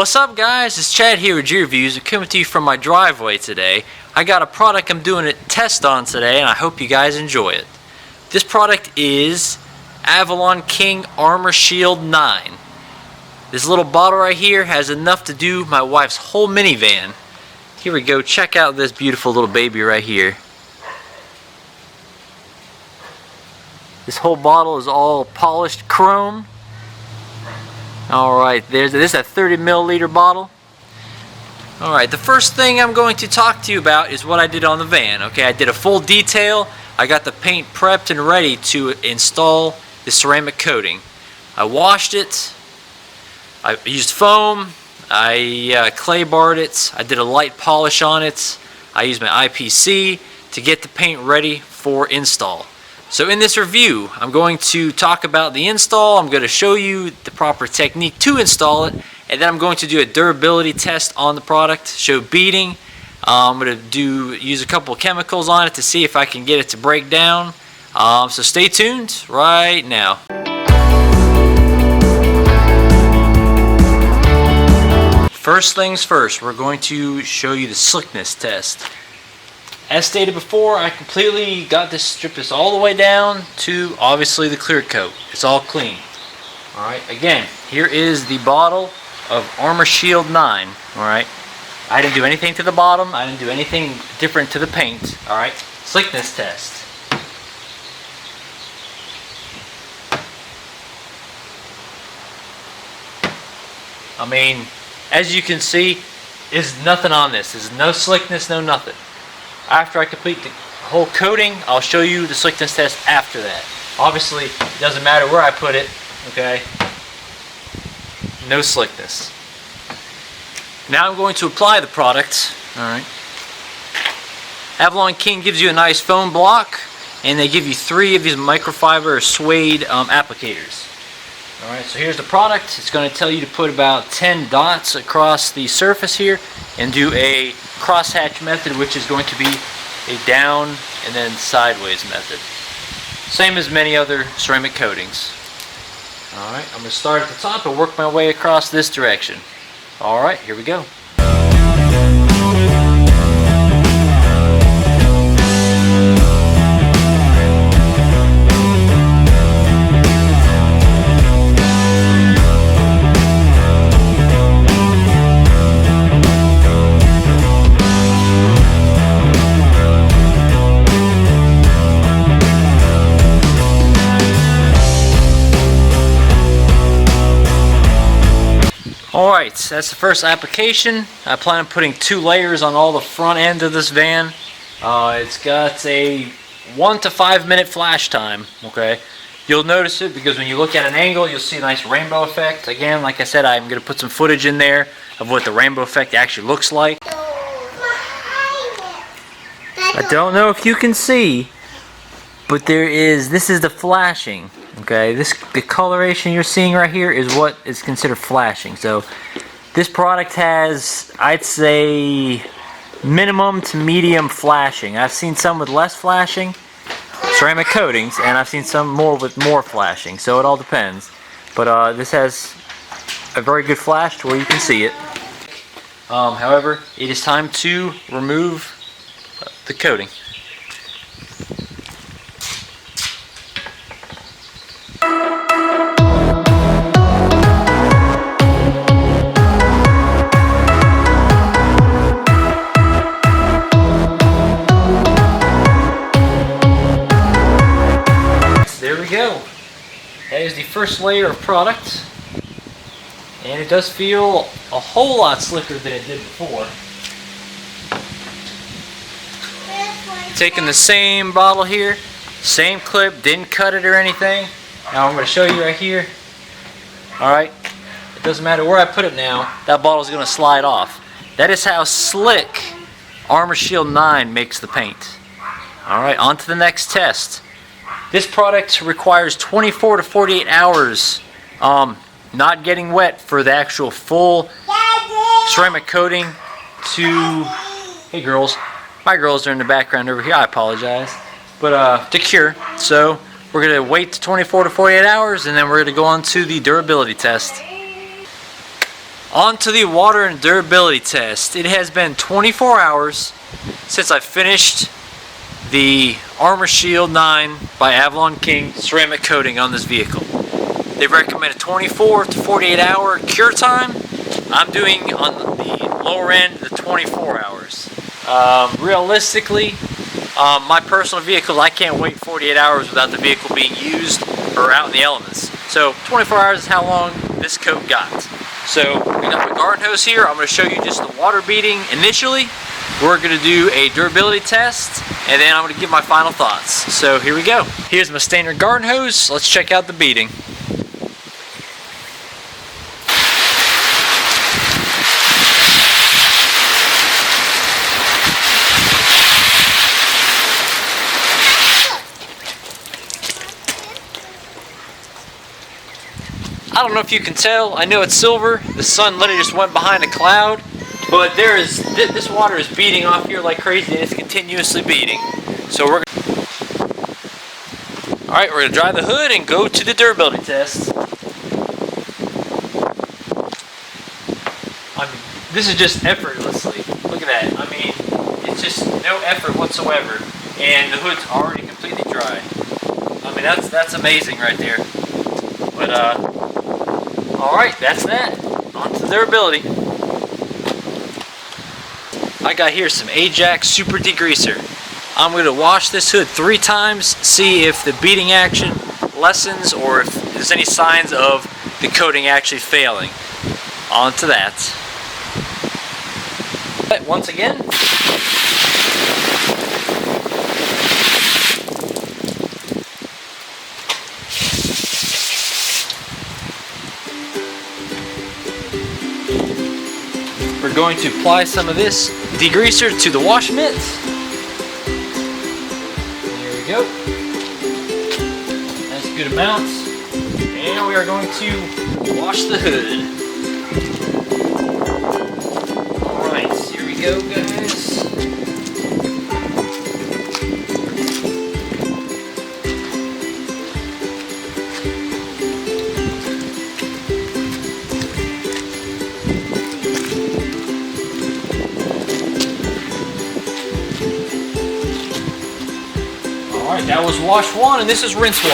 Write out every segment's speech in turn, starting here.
What's up guys, it's Chad here with G-Reviews. I'm coming to you from my driveway today. I got a product I'm doing a test on today and I hope you guys enjoy it. This product is AvalonKing Armor Shield 9. This little bottle right here has enough to do my wife's whole minivan. Here we go, check out this beautiful little baby right here. This whole bottle is all polished chrome. Alright, this is a 30 milliliter bottle. Alright, the first thing I'm going to talk to you about is what I did on the van. Okay, I did a full detail. I got the paint prepped and ready to install the ceramic coating. I washed it. I used foam. I clay barred it. I did a light polish on it. I used my IPC to get the paint ready for install. So in this review, I'm going to talk about the install, I'm going to show you the proper technique to install it, and then I'm going to do a durability test on the product, show beading. I'm going to use a couple of chemicals on it to see if I can get it to break down. So stay tuned right now. First things first, we're going to show you the slickness test. As stated before, I completely stripped this all the way down to obviously the clear coat. It's all clean. Alright, again, here is the bottle of Armor Shield 9. Alright, I didn't do anything to the bottom, I didn't do anything different to the paint. Alright, slickness test. I mean, as you can see, there's nothing on this. There's no slickness, no nothing. After I complete the whole coating, I'll show you the slickness test after that. Obviously, it doesn't matter where I put it, okay? No slickness. Now I'm going to apply the product, alright? AvalonKing gives you a nice foam block, and they give you 3 of these microfiber or suede applicators. Alright, so here's the product. It's going to tell you to put about 10 dots across the surface here and do a crosshatch method, which is going to be a down and then sideways method. Same as many other ceramic coatings. Alright, I'm going to start at the top and work my way across this direction. Alright, here we go. Alright, so that's the first application. I plan on putting 2 layers on all the front end of this van. It's got a 1 to 5 minute flash time. Okay, you'll notice it because when you look at an angle, you'll see a nice rainbow effect. Again, like I said, I'm going to put some footage in there of what the rainbow effect actually looks like. I don't know if you can see, but this is the flashing. Okay, the coloration you're seeing right here is what is considered flashing. So this product has, I'd say, minimum to medium flashing. I've seen some with less flashing, ceramic coatings, and I've seen some more with more flashing. So it all depends. But this has a very good flash to where you can see it. However, it is time to remove the coating. There we go. That is the first layer of product, and it does feel a whole lot slicker than it did before. Taking the same bottle here, same clip, didn't cut it or anything. Now I'm going to show you right here. Alright, it doesn't matter where I put it now, that bottle is going to slide off. That is how slick Armor Shield 9 makes the paint. Alright, on to the next test. This product requires 24 to 48 hours not getting wet for the actual full ceramic coating to, hey girls, my girls are in the background over here, I apologize, but to cure. So we're going to wait 24 to 48 hours and then we're going to go on to the durability test. On to the water and durability test. It has been 24 hours since I finished the Armor Shield 9 by AvalonKing ceramic coating on this vehicle. They recommend a 24 to 48 hour cure time. I'm doing on the lower end the 24 hours. Realistically, my personal vehicle, I can't wait 48 hours without the vehicle being used or out in the elements. So 24 hours is how long this coat got. So we got my garden hose here. I'm going to show you just the water beading initially. We're going to do a durability test, and then I'm going to give my final thoughts. So here we go. Here's my standard garden hose. Let's check out the beading. I don't know if you can tell. I know it's silver. The sun literally just went behind a cloud. But this water is beating off here like crazy, and it's continuously beating. So we're gonna dry the hood and go to the durability test. I mean, this is just effortlessly. Look at that. I mean, it's just no effort whatsoever, and the hood's already completely dry. I mean, that's amazing right there. But all right, that's that. On to durability. I got here some Ajax Super Degreaser. I'm going to wash this hood 3 times, see if the beading action lessens or if there's any signs of the coating actually failing. On to that. Once again. We're going to apply some of this degreaser to the wash mitt. There we go. That's good amounts. And we are going to wash the hood. Alright, here we go, guys. Alright, that was wash 1, and this is rinse 1.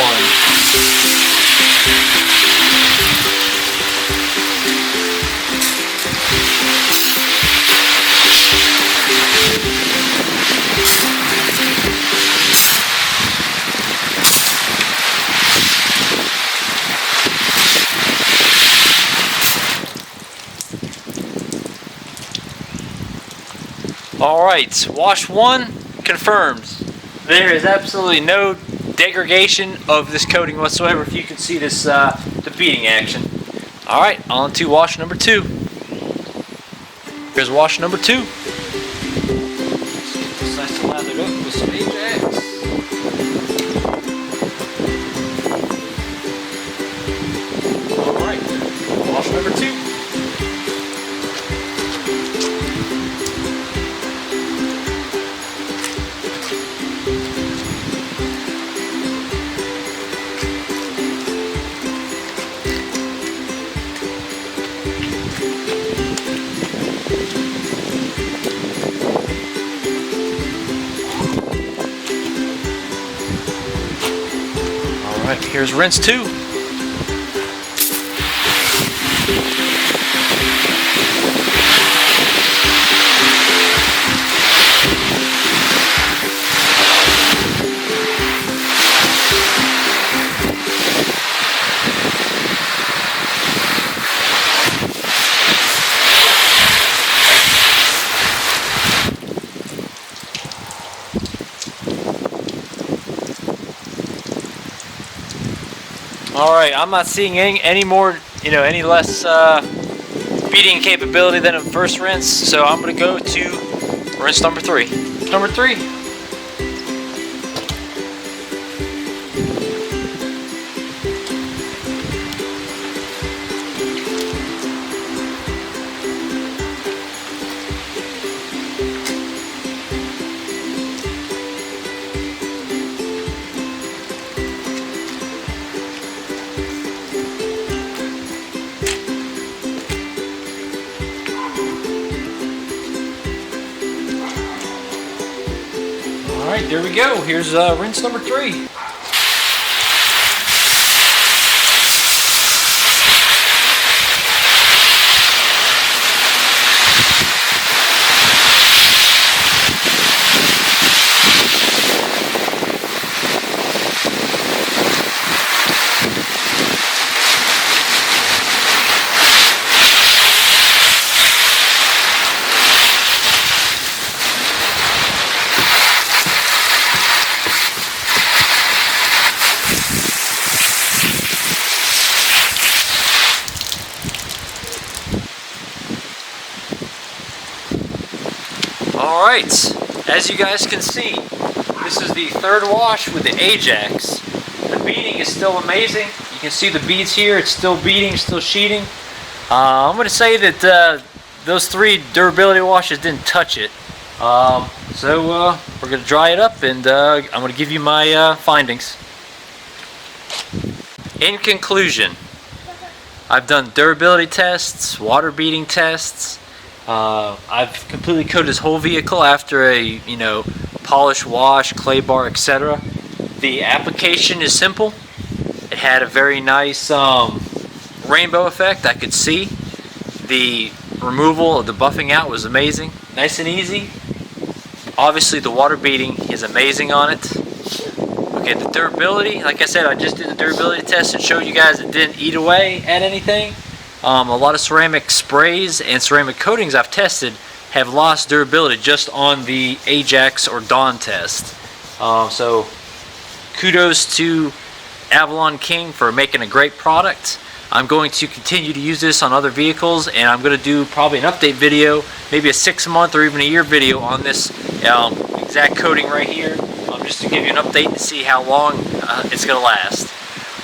Alright, wash 1 confirmed. There is absolutely no degradation of this coating whatsoever, if you can see this the beading action. Alright, on to wash number 2. Here's wash number 2. It's nice to lather it up with some Ajax. Alright, wash number 2. Alright, here's rinse 2. Alright, I'm not seeing any more, any less beading capability than a first rinse, so I'm going to go to rinse number 3. Number 3. Alright, there we go. Here's rinse number 3. Alright, as you guys can see, this is the 3rd wash with the Ajax. The beading is still amazing. You can see the beads here, it's still beading, still sheeting. I'm going to say that those 3 durability washes didn't touch it. So we're going to dry it up and I'm going to give you my findings. In conclusion, I've done durability tests, water beading tests. I've completely coated this whole vehicle after a, polish, wash, clay bar, etc. The application is simple. It had a very nice rainbow effect I could see. The removal of the buffing out was amazing. Nice and easy. Obviously the water beading is amazing on it. Okay, the durability, like I said, I just did the durability test and showed you guys it didn't eat away at anything. A lot of ceramic sprays and ceramic coatings I've tested have lost durability just on the Ajax or Dawn test. So kudos to AvalonKing for making a great product. I'm going to continue to use this on other vehicles, and I'm going to do probably an update video, maybe a 6-month or even a year video on this exact coating right here, just to give you an update to see how long it's going to last.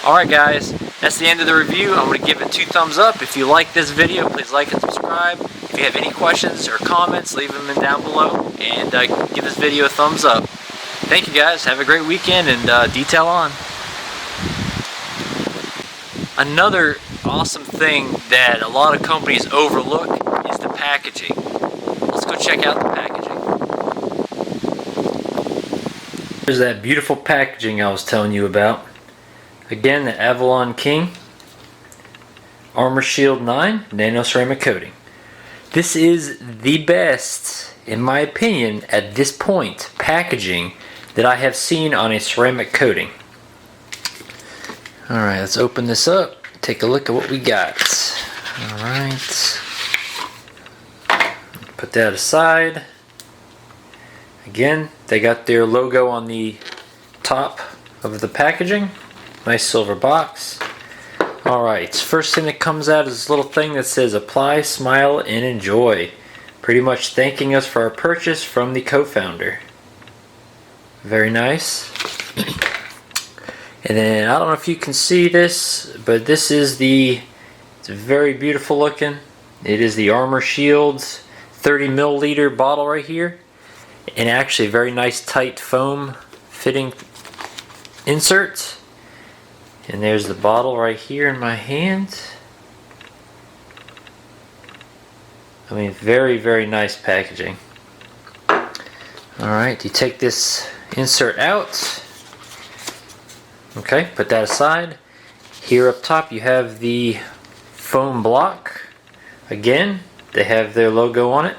Alright guys, that's the end of the review. I'm going to give it 2 thumbs up. If you like this video, please like and subscribe. If you have any questions or comments, leave them down below, and give this video a thumbs up. Thank you guys, have a great weekend, and detail on. Another awesome thing that a lot of companies overlook is the packaging. Let's go check out the packaging. Here's that beautiful packaging I was telling you about. Again, the AvalonKing Armor Shield 9 Nano Ceramic Coating. This is the best, in my opinion, at this point, packaging that I have seen on a ceramic coating. Alright, let's open this up, take a look at what we got. Alright, put that aside. Again, they got their logo on the top of the packaging. Nice silver box. Alright, first thing that comes out is this little thing that says apply, smile, and enjoy. Pretty much thanking us for our purchase from the co-founder. Very nice. And then, I don't know if you can see this, but this is it's very beautiful looking. It is the Armor Shields 30 milliliter bottle right here. And actually very nice tight foam fitting insert. And there's the bottle right here in my hand. I mean, very, very nice packaging. Alright, you take this insert out. Okay, put that aside. Here up top you have the foam block. Again, they have their logo on it.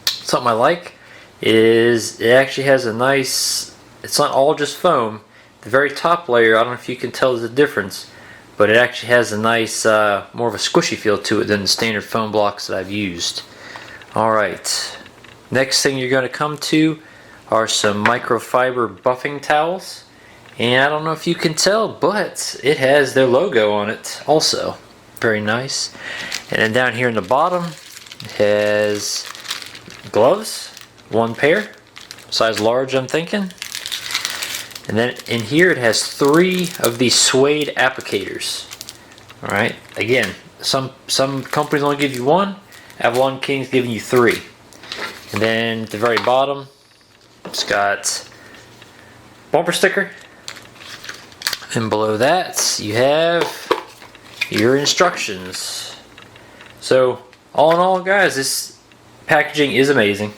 Something I like is it actually has a nice, it's not all just foam. The very top layer, I don't know if you can tell the difference, but it actually has a nice, more of a squishy feel to it than the standard foam blocks that I've used. Alright, next thing you're going to come to are some microfiber buffing towels. And I don't know if you can tell, but it has their logo on it also. Very nice. And then down here in the bottom, it has gloves, 1 pair, size large I'm thinking. And then in here it has 3 of these suede applicators. Alright, again, some companies only give you 1, AvalonKing's giving you 3. And then at the very bottom, it's got bumper sticker. And below that, you have your instructions. So, all in all, guys, this packaging is amazing.